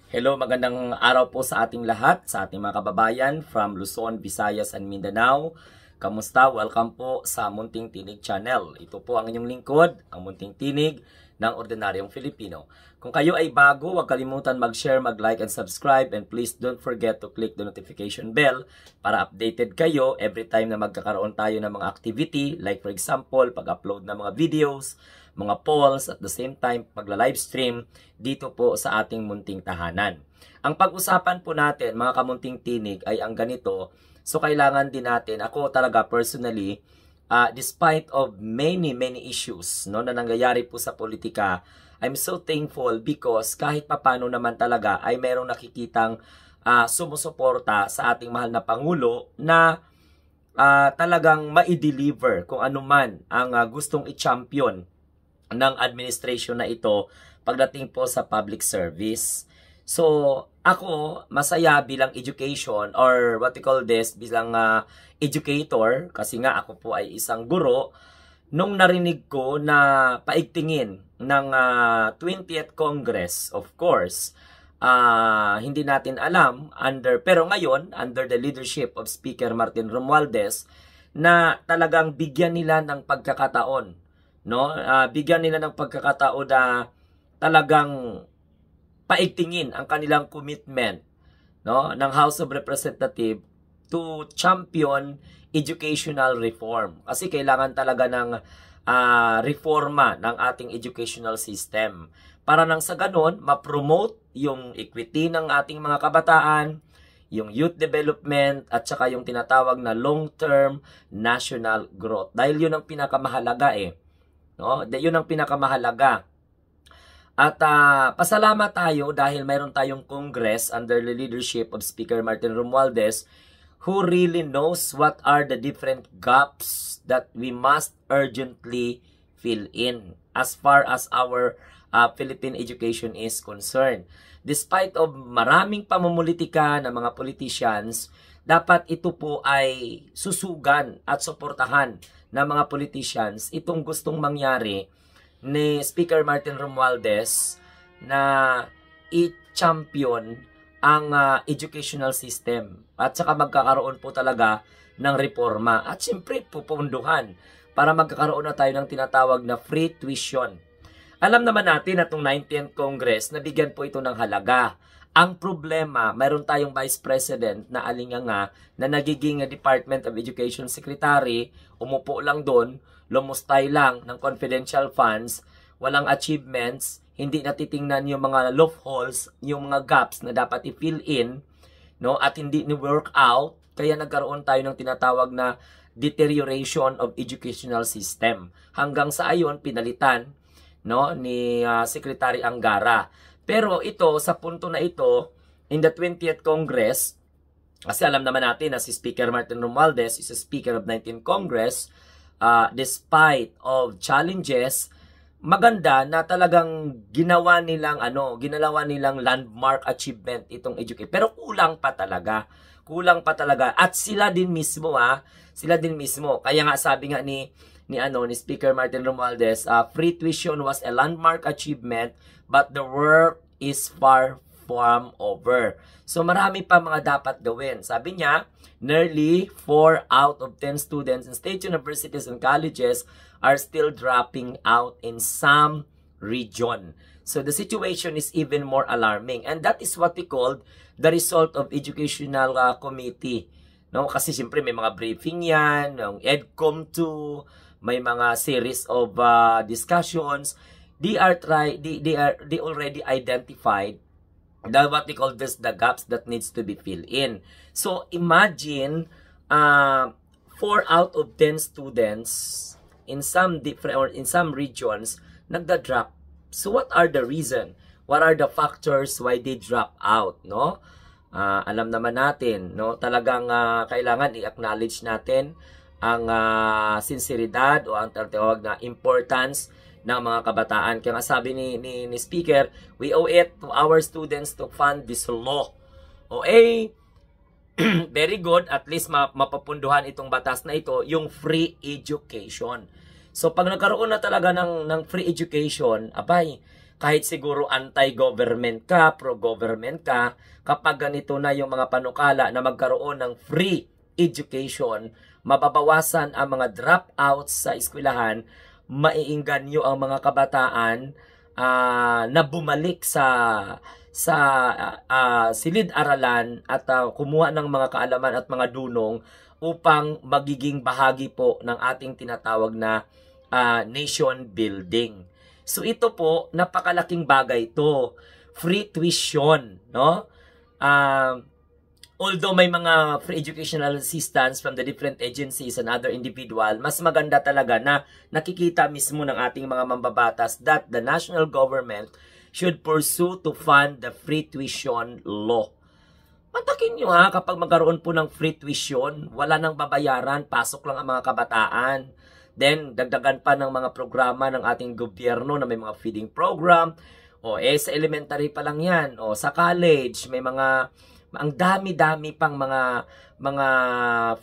Hello, magandang araw po sa ating lahat, sa ating mga kababayan from Luzon, Visayas, and Mindanao. Kamusta? Welcome po sa Munting Tinig Channel. Ito po ang inyong lingkod, ang Munting Tinig ng Ordinaryong Filipino. Kung kayo ay bago, huwag kalimutan mag-share, mag-like, and subscribe. And please don't forget to click the notification bell para updated kayo every time na magkakaroon tayo ng mga activity. Like for example, pag-upload ng mga videos, mga polls, at the same time, pagla-livestream dito po sa ating munting tahanan. Ang pag-usapan po natin, mga kamunting tinig, ay ang ganito. So, kailangan din natin, ako talaga personally, despite of many issues no, na nangyayari po sa politika, I'm so thankful because kahit papano naman talaga ay merong nakikitang sumusuporta sa ating mahal na Pangulo na talagang ma-deliver kung ano man ang gustong i-champion ng administration na ito pagdating po sa public service. So, ako, masaya bilang education or what we call this, bilang educator, kasi nga ako po ay isang guro, nung narinig ko na paigtingin ng 20th Congress, of course, hindi natin alam, pero ngayon, under the leadership of Speaker Martin Romualdez, na talagang bigyan nila ng pagkakataon, no? Bigyan nila ng pagkakataon na talagang paigtingin ang kanilang commitment, no, ng House of Representatives to champion educational reform. Kasi kailangan talaga ng reforma ng ating educational system para nang sa ganon ma-promote yung equity ng ating mga kabataan, yung youth development, at saka yung tinatawag na long-term national growth. Dahil yun ang pinakamahalaga no? Yun ang pinakamahalaga. At pasalamat tayo dahil mayroon tayong Congress under the leadership of Speaker Martin Romualdez who really knows what are the different gaps that we must urgently fill in as far as our Philippine education is concerned. Despite of maraming pamumulitika ng mga politicians, dapat ito po ay susugan at suportahan ng mga politicians itong gustong mangyari ni Speaker Martin Romualdez na i-champion ang educational system at saka magkakaroon po talaga ng reforma at siyempre pupunduhan para magkakaroon na tayo ng tinatawag na free tuition. Alam naman natin na itong 19th Congress nabigyan po ito ng halaga. Ang problema, mayroon tayong Vice President na alinganga na nagiging Department of Education Secretary, umupo lang doon, lumustay lang ng confidential funds, walang achievements, hindi natitingnan yung mga loopholes, yung mga gaps na dapat i-fill in, no, at hindi ni-work out, kaya nagkaroon tayo ng tinatawag na deterioration of educational system. Hanggang sa ayon, pinalitan, no, ni Secretary Angara. Pero ito, sa punto na ito, in the 20th Congress, kasi alam naman natin na si Speaker Martin Romualdez is a Speaker of 19th Congress, despite of challenges, maganda na talagang ginawa nilang landmark achievement itong education. Pero kulang pa talaga. At sila din mismo Kaya nga sabi nga ni Speaker Martin Romualdez, free tuition was a landmark achievement but the work is far from over. So marami pa mga dapat gawin. Sabi niya, nearly 4 out of 10 students in state universities and colleges are still dropping out in some region. So the situation is even more alarming. And that is what we called the result of educational committee. No? Kasi siyempre may mga briefing yan, yung EDCOM 2, may mga series of discussions. They already identified what we call the gaps that needs to be filled in. So imagine 4 out of 10 students in some regions nagda-drop. So what are the reason? What are the factors why they drop out, no? Alam naman natin, no? Talagang kailangan i-acknowledge natin ang sinseridad o ang tawag na importance ng mga kabataan. Kaya nga sabi ni Speaker, we owe it to our students to fund this law. Very good, at least mapapunduhan itong batas na ito, yung free education. So pag nagkaroon na talaga ng free education, abay, kahit siguro anti-government ka, pro-government ka, kapag ganito na yung mga panukala na magkaroon ng free education, mababawasan ang mga dropouts sa eskwelahan, maiingganyo ang mga kabataan na bumalik sa silid-aralan at kumuha ng mga kaalaman at mga dunong upang magiging bahagi po ng ating tinatawag na nation building. So ito po, napakalaking bagay ito. Free tuition, no? Although may mga free educational assistance from the different agencies and other individual, mas maganda talaga na nakikita mismo ng ating mga mambabatas that the national government should pursue to fund the free tuition law. Patakin nyo kapag magkaroon po ng free tuition, wala nang babayaran, pasok lang ang mga kabataan. Then, dagdagan pa ng mga programa ng ating gobyerno na may mga feeding program. Sa elementary pa lang yan. Sa college, may mga, ang dami-dami pang mga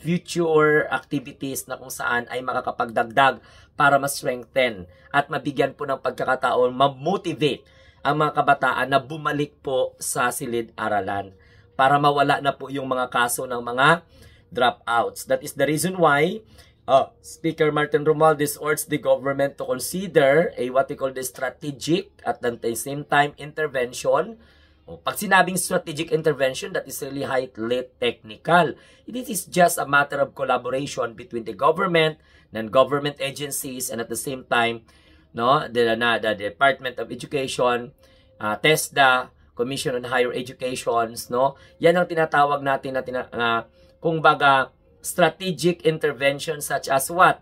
future activities na kung saan ay makakapagdagdag para ma-strengthen at mabigyan po ng pagkakataon, ma-motivate ang mga kabataan na bumalik po sa silid-aralan para mawala na po yung mga kaso ng mga dropouts. That is the reason why Speaker Martin Romualdez urged the government to consider what we call the strategic at the same time intervention. Pag sinabing strategic intervention, that is really highly technical. It is just a matter of collaboration between the government, non-government agencies, and at the same time, the Department of Education, TESDA, Commission on Higher Educations, yan ang tinatawag natin na kung baga strategic intervention such as what?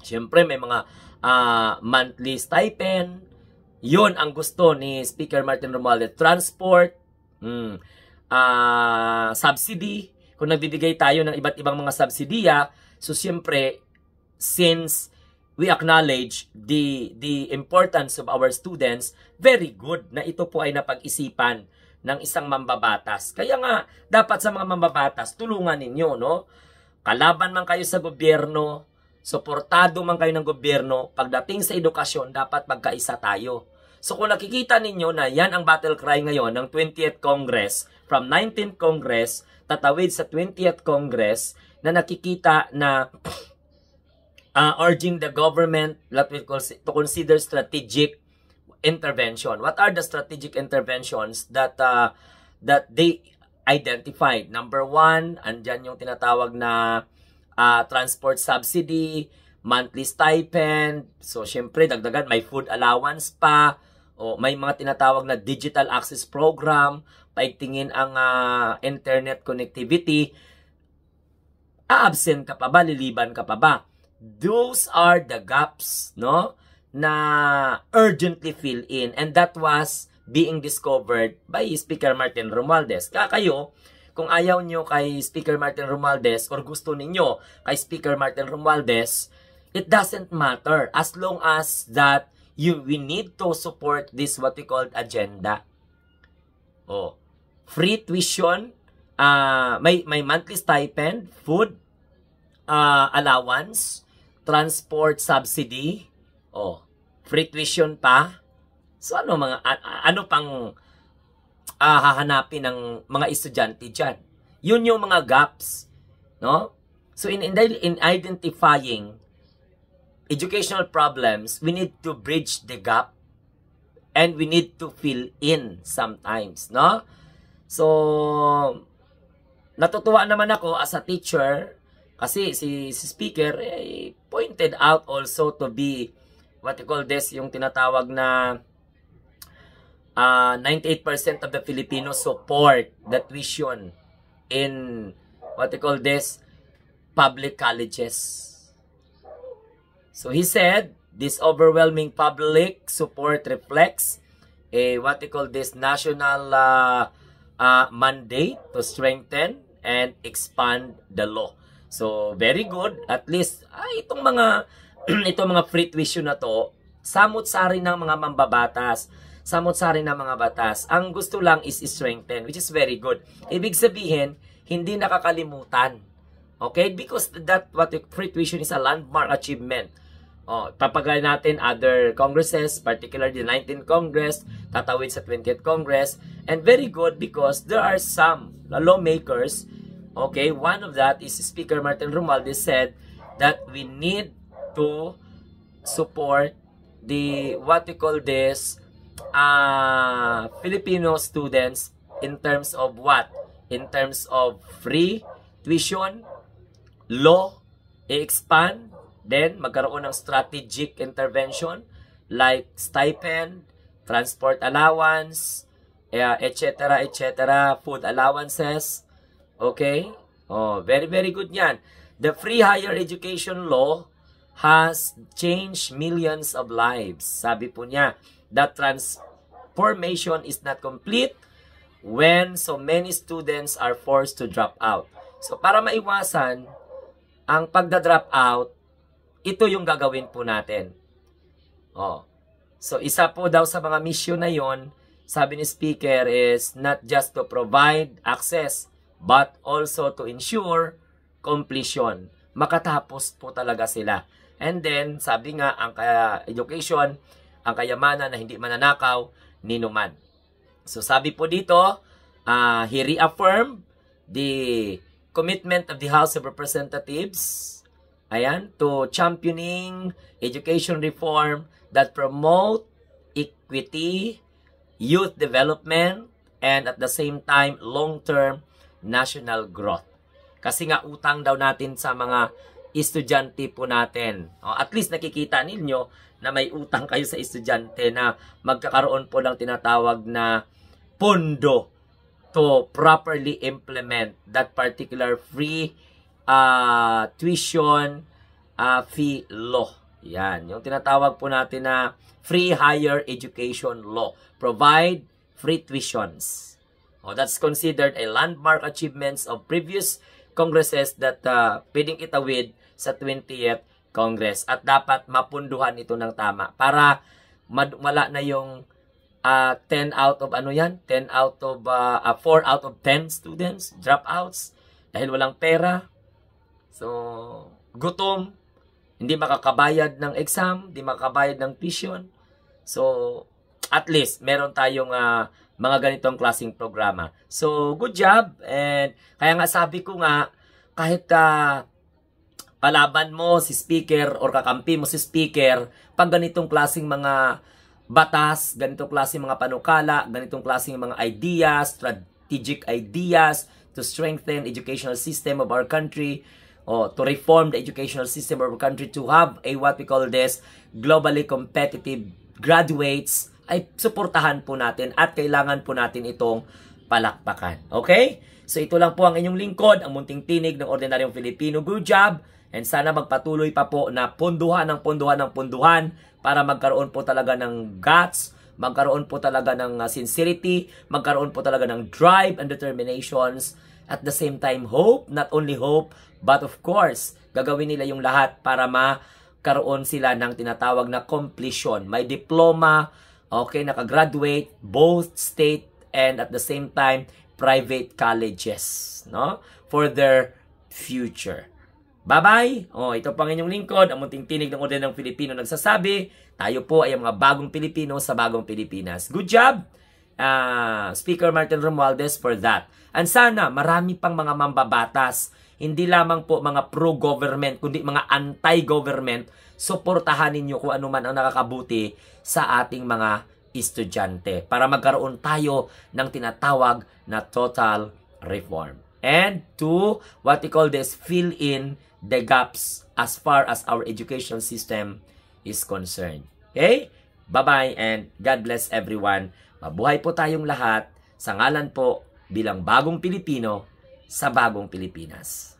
Siyempre may mga monthly stipend. Yun ang gusto ni Speaker Martin Romualdez. Transport, subsidy. Kung nagbibigay tayo ng iba't ibang mga subsidiya, so siyempre, since we acknowledge the importance of our students, very good na ito po ay napag-isipan ng isang mambabatas. Kaya nga, dapat sa mga mambabatas, tulungan ninyo, Kalaban man kayo sa gobyerno, suportado man kayo ng gobyerno, pagdating sa edukasyon, dapat magkaisa tayo. So kung nakikita ninyo na yan ang battle cry ngayon ng 20th Congress, from 19th Congress, tatawid sa 20th Congress, na nakikita na urging the government to consider strategic intervention. What are the strategic interventions that they identified? Number one, andyan yung tinatawag na transport subsidy, monthly stipend. So, syempre, dagdagan, may food allowance pa. May mga tinatawag na digital access program. Paigtingin ang internet connectivity. Absent ka pa ba? Liliban ka pa ba? Those are the gaps, na urgently fill in. And that was being discovered by Speaker Martin Romualdez. Kayo, kung ayaw nyo kay Speaker Martin Romualdez or gusto ninyo kay Speaker Martin Romualdez, it doesn't matter as long as that we need to support this what we call agenda. Free tuition, may monthly stipend, food allowance, transport subsidy, free tuition pa. So ano pang hahanapin ng mga estudyante diyan? Yun yung mga gaps, So in identifying educational problems, we need to bridge the gap and we need to fill in sometimes, So natutuwa naman ako as a teacher kasi si speaker pointed out also to be what you call this, yung tinatawag na 98% of the Filipinos support the tuition in what you call this, public colleges. So he said, this overwhelming public support reflects what you call this national mandate to strengthen and expand the law. So very good, at least itong mga free tuition na to, samot-sari ng mga mambabatas, samot-sari ng mga batas. Ang gusto lang is strengthen, which is very good. Ibig sabihin, hindi nakakalimutan. Okay? Because that free tuition is a landmark achievement Papagay natin other congresses, particularly the 19th Congress, tatawid sa 20th Congress. And very good because there are some lawmakers, okay, one of that is Speaker Martin Romualdez said that we need to support the, what we call this, Filipino students in terms of what? In terms of free tuition, law, i-expand, then magkaroon ng strategic intervention like stipend, transport allowance, etc., etc., food allowances. Okay? Very, very good yan. The free higher education law has changed millions of lives. Sabi po niya, that transformation is not complete when so many students are forced to drop out. So, para maiwasan ang pagda-drop out, ito yung gagawin po natin. So, isa po daw sa mga mission na yon, sabi ni Speaker, is not just to provide access, but also to ensure completion. Makatapos po talaga sila. And then, sabi nga, ang education, ang kayamanan na hindi mananakaw, ninuman. So, sabi po dito, he reaffirmed the commitment of the House of Representatives, to championing education reform that promote equity, youth development, and at the same time, long-term national growth. Kasi nga utang daw natin sa mga estudyante po natin. At least nakikita ninyo na may utang kayo sa estudyante na magkakaroon po ng tinatawag na pondo to properly implement that particular free tuition fee law. Yan, yung tinatawag po natin na free higher education law. Provide free tuitions. That's considered a landmark achievements of previous congresses that pwedeng itawid sa 20th Congress. At dapat mapunduhan ito ng tama para wala na yung 10 out of 10 out of 4 out of 10 students dropouts dahil walang pera. So, gutom, hindi makakabayad ng exam, hindi makakabayad ng tuition. So, at least, meron tayong mga ganitong klaseng programa. So, good job. And kaya nga sabi ko nga, kahit palaban mo si Speaker or kakampi mo si Speaker, pag ganitong klaseng mga batas, ganitong klaseng mga panukala, ganitong klaseng mga ideas, strategic ideas to strengthen educational system of our country, to reform the educational system of our country to have a what we call this globally competitive graduates, ay suportahan po natin at kailangan po natin itong palakpakan. Okay? So ito lang po ang inyong lingkod, ang munting tinig ng ordinaryong Filipino. Good job! And sana magpatuloy pa po na punduhan para magkaroon po talaga ng guts, magkaroon po talaga ng sincerity, magkaroon po talaga ng drive and determinations. At the same time, hope, not only hope, but of course, gagawin nila yung lahat para makaroon sila ng tinatawag na completion. May diploma, okay, nakagraduate, both state and at the same time, private colleges, no? For their future. Bye-bye! Ito pang inyong lingkod, ang munting tinig ng ordinaryong Filipino nagsasabi, tayo po ay mga bagong Pilipino sa bagong Pilipinas. Good job! Speaker Martin Romualdez for that. And sana marami pang mga mambabatas, hindi lamang po mga pro-government, kundi mga anti-government, suportahan ninyo kung ano man ang nakakabuti sa ating mga estudyante para magkaroon tayo ng tinatawag na total reform. And to what we call this, fill in the gaps as far as our education system is concerned. Okay? Bye-bye and God bless everyone. Mabuhay po tayong lahat sa ngalan po bilang bagong Pilipino sa bagong Pilipinas.